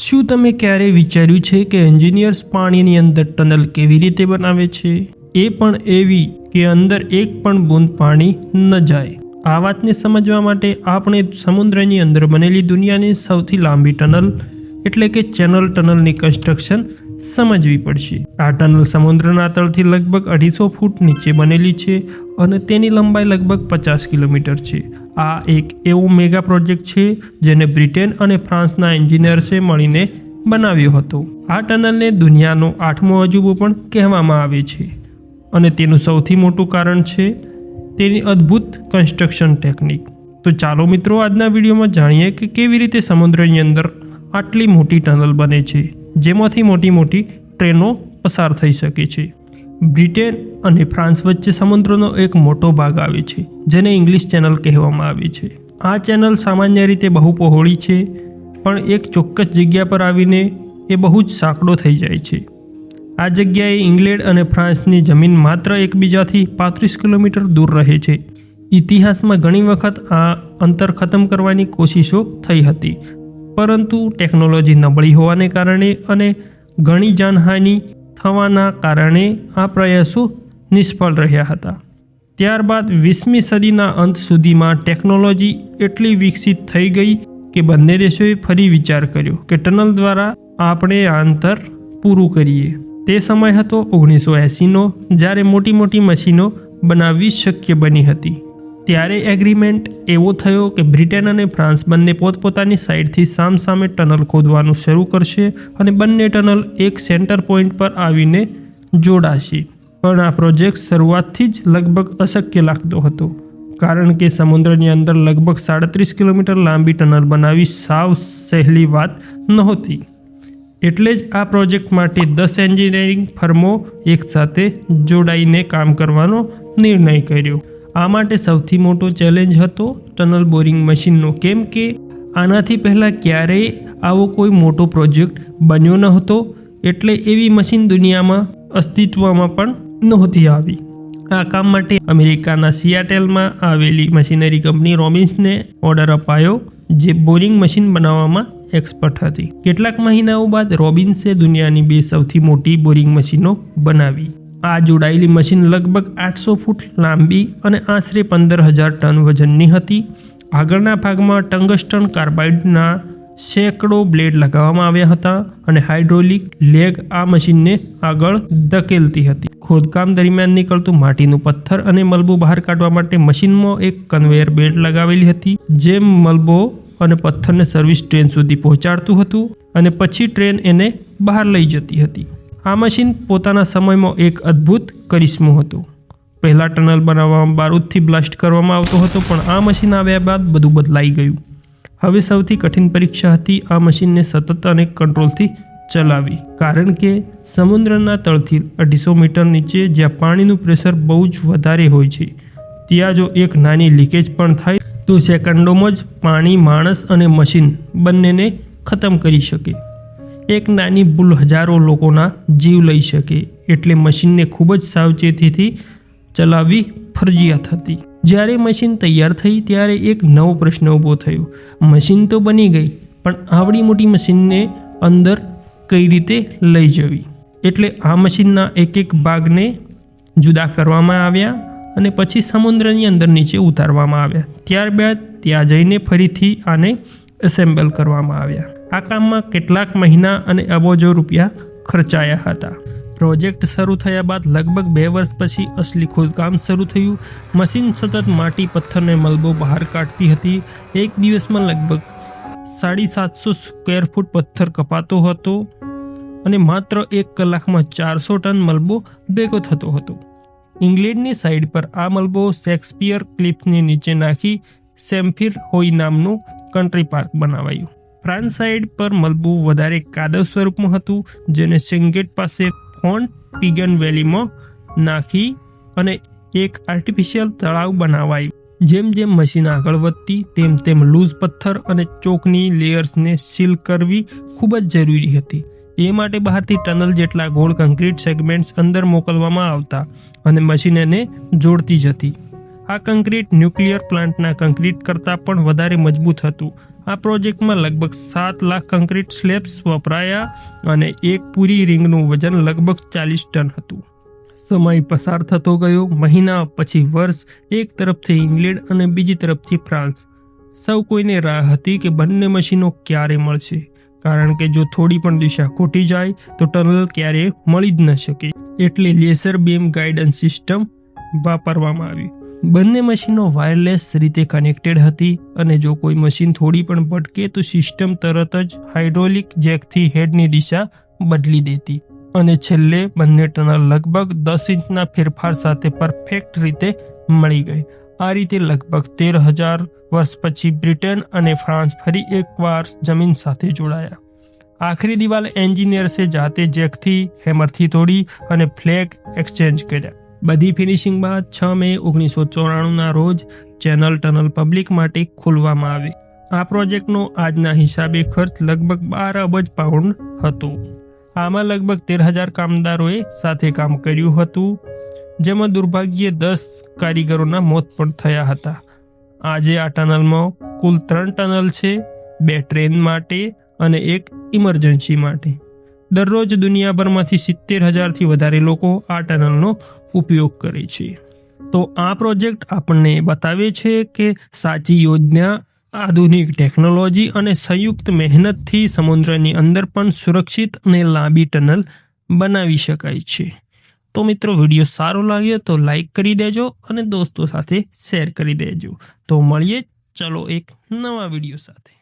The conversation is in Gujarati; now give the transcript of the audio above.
શું તમે ક્યારેય વિચાર્યું છે કે એન્જિનિયર્સ પાણીની અંદર ટનલ કેવી રીતે બનાવે છે, એ પણ એવી કે અંદર એક પણ બૂંદ પાણી ન જાય? આ વાતને સમજવા માટે આપણે સમુદ્રની અંદર બનેલી દુનિયાની સૌથી લાંબી ટનલ એટલે કે ચેનલ ટનલની કન્સ્ટ્રક્શન સમજવી પડશે. આ ટનલ સમુદ્રના તળથી લગભગ 250 ફૂટ નીચે બનેલી છે અને તેની લંબાઈ લગભગ 50 કિલોમીટર છે. આ એક એવો મેગા પ્રોજેક્ટ છે જેને બ્રિટન અને ફ્રાન્સના એન્જિનિયર્સે મળીને બનાવ્યો હતો. આ ટનલને દુનિયાનો 8મો અજૂબો પણ કહેવામાં આવે છે અને તેનું સૌથી મોટું કારણ છે તેની અદ્ભુત કન્સ્ટ્રક્શન ટેકનિક. તો ચાલો મિત્રો, આજના વિડીયોમાં જાણીએ કે કેવી રીતે સમુદ્રની અંદર આટલી મોટી ટનલ બને છે જેમાંથી મોટી મોટી ટ્રેનો પસાર થઈ શકે છે. બ્રિટન અને ફ્રાન્સ વચ્ચે સમુદ્રનો એક મોટો ભાગ આવે છે જેને ઇંગ્લિશ ચેનલ કહેવામાં આવે છે. આ ચેનલ સામાન્ય રીતે બહુ પહોળી છે પણ એક ચોક્કસ જગ્યા પર આવીને એ બહુ જ સાંકડો થઈ જાય છે. આ જગ્યાએ ઇંગ્લેન્ડ અને ફ્રાન્સની જમીન માત્ર એકબીજાથી 35 કિલોમીટર દૂર રહે છે. ઇતિહાસમાં ઘણી વખત આ અંતર ખતમ કરવાની કોશિશો થઈ હતી, પરંતુ ટેકનોલોજી નબળી હોવાને કારણે અને ઘણી જાનહાનિ થવાના કારણે આ પ્રયાસો નિષ્ફળ રહ્યા હતા. ત્યારબાદ 20મી સદીના અંત સુધીમાં ટેકનોલોજી એટલી વિકસિત થઈ ગઈ કે બંને દેશોએ ફરી વિચાર કર્યો કે ટનલ દ્વારા આપણે આ અંતર પૂરું કરીએ. તે સમય હતો 1980નો, જ્યારે મોટી મોટી મશીનો બનાવવી શક્ય બની હતી. ત્યારે એગ્રીમેન્ટ એવો થયો કે બ્રિટન અને ફ્રાન્સ બંને પોતપોતાની સાઈડથી સામસામે ટનલ ખોદવાનું શરૂ કરશે અને બંને ટનલ એક સેન્ટર પોઈન્ટ પર આવીને જોડાશે. પણ આ પ્રોજેક્ટ શરૂઆતથી જ લગભગ અશક્ય લાગતો હતો, કારણ કે સમુદ્રની અંદર લગભગ 37 કિલોમીટર લાંબી ટનલ બનાવવી સાવ સહેલી વાત નહોતી. એટલે જ આ પ્રોજેક્ટ માટે 10 એન્જિનિયરિંગ ફર્મો એકસાથે જોડાઈને કામ કરવાનો નિર્ણય કર્યો. આ માટે સૌથી મોટો ચેલેન્જ હતો ટનલ બોરિંગ મશીનનો, કેમ કે આનાથી પહેલાં ક્યારેય આવો કોઈ મોટો પ્રોજેક્ટ બન્યો ન હતો. એટલે એવી મશીન દુનિયામાં અસ્તિત્વમાં પણ નહોતી આવી. આ કામ માટે અમેરિકાના સિયાટેલમાં આવેલી મશીનરી કંપની રોબિન્સને ઓર્ડર અપાયો, જે બોરિંગ મશીન બનાવવામાં એક્સપર્ટ હતી. કેટલાક મહિનાઓ બાદ રોબિન્સે દુનિયાની 2 સૌથી મોટી બોરિંગ મશીનો બનાવી. આ જોડાયેલી મશીન લગભગ 800 ફૂટ લાંબી અને આશરે 15,000 ટન વજનની હતી. આગળના ભાગમાં ટંગસ્ટન કાર્બાઇડના સેંકડો બ્લેડ લગાવવામાં આવ્યા હતા અને હાઇડ્રોલિક લેગ આ મશીનને આગળ ધકેલતી હતી. ખોદકામ દરમિયાન નીકળતું માટીનું પથ્થર અને મલબો બહાર કાઢવા માટે મશીનમાં એક કન્વેયર બેલ્ટ લગાવેલી હતી, જે મલબો અને પથ્થરને સર્વિસ ટ્રેન સુધી પહોંચાડતું હતું અને પછી ટ્રેન એને બહાર લઈ જતી હતી. આ મશીન પોતાના સમયમાં એક અદ્ભુત કરિશ્મો હતો. પહેલાં ટનલ બનાવવામાં બારૂદથી બ્લાસ્ટ કરવામાં આવતો હતો, પણ આ મશીન આવ્યા બાદ બધું બદલાઈ ગયું. હવે સૌથી કઠિન પરીક્ષા હતી આ મશીનને સતત અને કંટ્રોલથી ચલાવવી, કારણ કે સમુદ્રના તળથી 250 મીટર નીચે જ્યાં પાણીનું પ્રેશર બહુ જ વધારે હોય છે, ત્યાં જો એક નાની લીકેજ પણ થાય તો સેકન્ડોમાં જ પાણી માણસ અને મશીન બંનેને ખતમ કરી શકે. એક નાની ભૂલ હજારો લોકોના જીવ લઈ શકે. એટલે મશીનને ખૂબ જ સાવચેતીથી ચલાવવી ફરજિયાત હતી. જ્યારે મશીન તૈયાર થઈ ત્યારે એક નવો પ્રશ્ન ઊભો થયો. મશીન તો બની ગઈ, પણ આવડી મોટી મશીનને અંદર કઈ રીતે લઈ જવી? એટલે આ મશીનના એક ભાગને જુદા કરવામાં આવ્યા અને પછી સમુદ્રની અંદર નીચે ઉતારવામાં આવ્યા. ત્યારબાદ ત્યાં જઈને ફરીથી આને એસેમ્બલ કરવામાં આવ્યા. આ કામમાં કેટલાક મહિના અને અબજો રૂપિયા ખર્ચાયા હતા. પ્રોજેક્ટ શરૂ થયા બાદ લગભગ 2 વર્ષ પછી અસલી ખોદકામ શરૂ થયું. મશીન સતત માટી, પથ્થરને મલબો બહાર કાઢતી હતી. એક દિવસમાં લગભગ 750 સ્ક્વેર ફૂટ પથ્થર કપાતો હતો અને માત્ર 1 કલાકમાં 400 ટન મલબો ભેગો થતો હતો. ઇંગ્લેન્ડની સાઈડ પર આ મલબો શેક્સપિયર ક્લિફની નીચે નાખી સેમ્ફીર હોઈ નામનું કન્ટ્રી પાર્ક બનાવાયું. ફ્રાન્સ સાઈડ પર મલબું વધારે કાદવ સ્વરૂપમાં હતું, જેને સેંગેટ પાસે ફોન્ટ પીગન વેલીમાં નાખી અને એક આર્ટિફિશિયલ તળાવ બનાવાયું. જેમ જેમ મશીન આગળ વધતી તેમ તેમ લૂઝ પથ્થર અને ચોકની લેયર્સને સીલ કરવી ખૂબ જ જરૂરી હતી. એ માટે બહારથી ટનલ જેટલા ગોળ કંક્રીટ સેગમેન્ટ્સ અંદર મોકલવામાં આવતા અને મશીન એને જોડતી જતી. આ કંક્રીટ ન્યુક્લિયર પ્લાન્ટના કંક્રીટ કરતાં પણ વધારે મજબૂત હતું આ પ્રોજેક્ટમાં લગભગ 7 લાખ કોન્ક્રીટ સ્લેબ્સ વપરાયા અને એક પૂરી રિંગનું વજન લગભગ 40 ટન હતું. સમય પસાર થતો ગયો. મહિના પછી વર્ષ, એક તરફથી ઇંગ્લેન્ડ અને બીજી તરફથી ફ્રાન્સ. સૌ કોઈને રાહ હતી કે બંને મશીનો ક્યારે મળશે, કારણ કે જો થોડી પણ દિશા ખોટી જાય તો ટનલ ક્યારેય મળી જ ન શકે. એટલે લેસર બીમ ગાઇડન્સ સિસ્ટમ વાપરવામાં આવી. બંને મશીનો વાયરલેસ રીતે કનેક્ટેડ હતી અને જો કોઈ મશીન થોડી પણ ભટકે તો સિસ્ટમ તરત જ હાઇડ્રોલિક જેકથી હેડની દિશા બદલી દેતી અને છેલ્લે બંને ટનલ લગભગ 10 ઇંચના ફેરફાર સાથે પરફેક્ટ રીતે મળી ગઈ. આ રીતે લગભગ 13,000 વર્ષ પછી બ્રિટન અને ફ્રાન્સ ફરી એકવાર જમીન સાથે જોડાયા. આખરી દિવાલ એન્જિનિયર્સે જાતે જેકથી હેમરથી તોડી અને ફ્લેગ એક્સચેન્જ કર્યા. બધી ફિનિશિંગ બાદ 6 મે 1994ના રોજ ચેનલ ટનલ પબ્લિક માટે ખોલવામાં આવી. આ પ્રોજેક્ટનો આજના હિસાબે ખર્ચ લગભગ 12 અબજ પાઉન્ડ હતો. આમાં લગભગ 13,000 કામદારોએ સાથે કામ કર્યું હતું, જેમાં દુર્ભાગ્યે 10 કારીગરોના મોત પણ થયા હતા. આજે આ ટનલમાં કુલ 3 ટનલ છે, 2 ટ્રેન માટે અને 1 ઇમરજન્સી માટે. દરરોજ દુનિયાભરમાંથી 70,000થી વધારે લોકો આ ટનલનો ઉપયોગ કરે છે. તો આ પ્રોજેક્ટ આપણને બતાવે છે કે સાચી યોજના, આધુનિક ટેકનોલોજી અને સંયુક્ત મહેનતથી સમુદ્રની અંદર પણ સુરક્ષિત અને લાંબી ટનલ બનાવી શકાય છે. તો મિત્રો, વિડીયો સારો લાગ્યો તો લાઈક કરી દેજો અને દોસ્તો સાથે શેર કરી દેજો. તો મળીએ ચલો એક નવા વિડીયો સાથે.